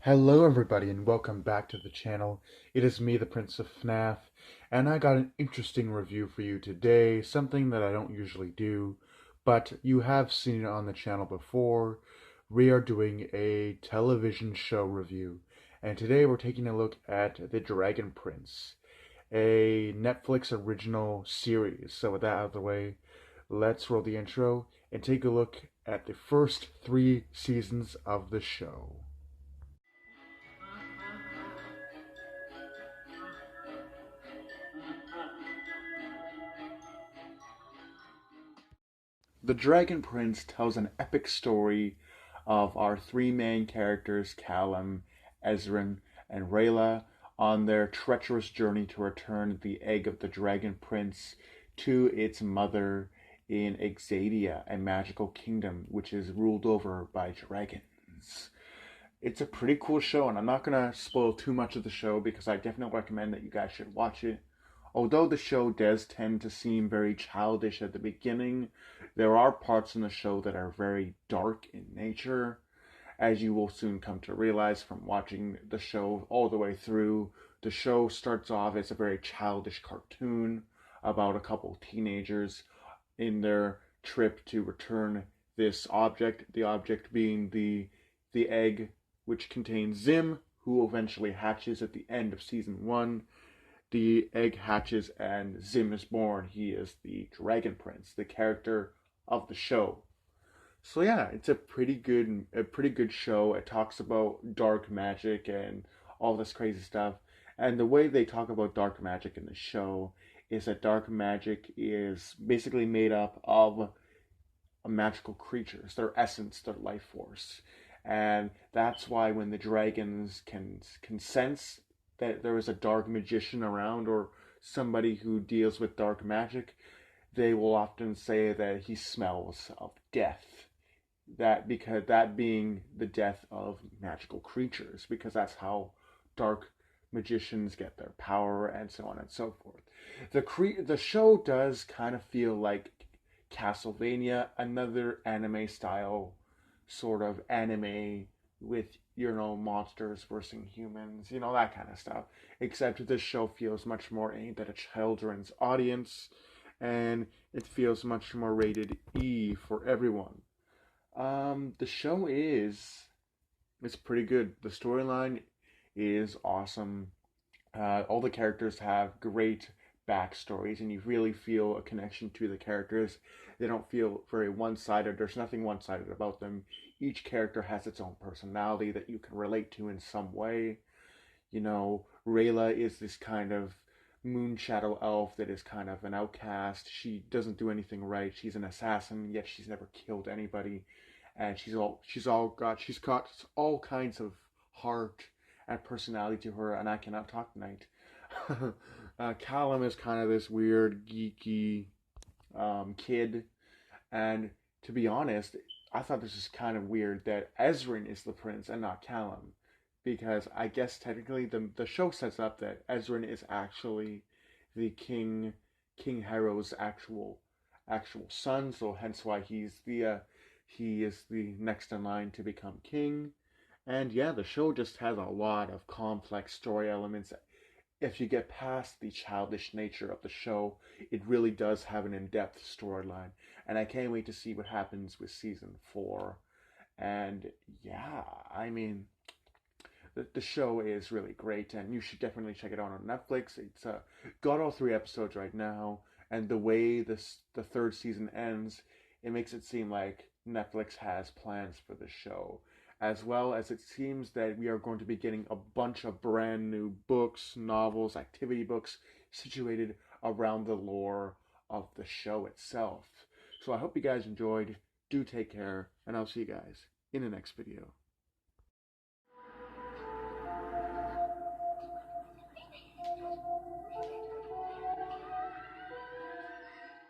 Hello everybody and welcome back to the channel. It is me, the Prince of FNAF, and I got an interesting review for you today, something that I don't usually do, but you have seen it on the channel before. We are doing a television show review, and today we're taking a look at The Dragon Prince, a Netflix original series. So with that out of the way, let's roll the intro and take a look at the first 3 seasons of the show. The Dragon Prince tells an epic story of our 3 main characters, Callum, Ezran, and Rayla, on their treacherous journey to return the egg of the Dragon Prince to its mother in Exadia, a magical kingdom which is ruled over by dragons. It's a pretty cool show, and I'm not going to spoil too much of the show because I definitely recommend that you guys should watch it. Although the show does tend to seem very childish at the beginning, there are parts in the show that are very dark in nature, as you will soon come to realize from watching the show all the way through. The show starts off as a very childish cartoon about a couple teenagers in their trip to return this object, the object being the egg which contains Zim, who eventually hatches at the end of season 1. The egg hatches and Zim is born. He is the Dragon Prince, the character of the show. So yeah, it's a pretty good show. It talks about dark magic and all this crazy stuff. And the way they talk about dark magic in the show is that dark magic is basically made up of magical creatures, their essence, their life force. And that's why when the dragons can sense that there is a dark magician around or somebody who deals with dark magic, they will often say that he smells of death. That because that being the death of magical creatures, because that's how dark magicians get their power and so on and so forth. The show does kind of feel like Castlevania, another anime style sort of anime with, monsters versus humans, that kind of stuff. Except this show feels much more aimed at a children's audience, and it feels much more rated E for everyone. The show it's pretty good. The storyline is awesome. All the characters have great backstories, and you really feel a connection to the characters. They don't feel very one sided. There's nothing one sided about them. Each character has its own personality that you can relate to in some way. Rayla is this kind of moon shadow elf that is kind of an outcast. She doesn't do anything right. She's an assassin, yet she's never killed anybody. And she's got all kinds of heart and personality to her, and I cannot talk tonight. Callum is kind of this weird, geeky kid, and to be honest, I thought this was kind of weird that Ezran is the prince and not Callum, because I guess technically the show sets up that Ezran is actually the King Harrow's actual son, so hence why he is the next in line to become king. And yeah, the show just has a lot of complex story elements. If you get past the childish nature of the show, it really does have an in-depth storyline. And I can't wait to see what happens with season 4. And yeah, I mean, the show is really great, and you should definitely check it out on Netflix. It's got all 3 episodes right now, and the way the third season ends, it makes it seem like Netflix has plans for the show, as well as it seems that we are going to be getting a bunch of brand new books, novels, activity books situated around the lore of the show itself. So I hope you guys enjoyed. Do take care, and I'll see you guys in the next video.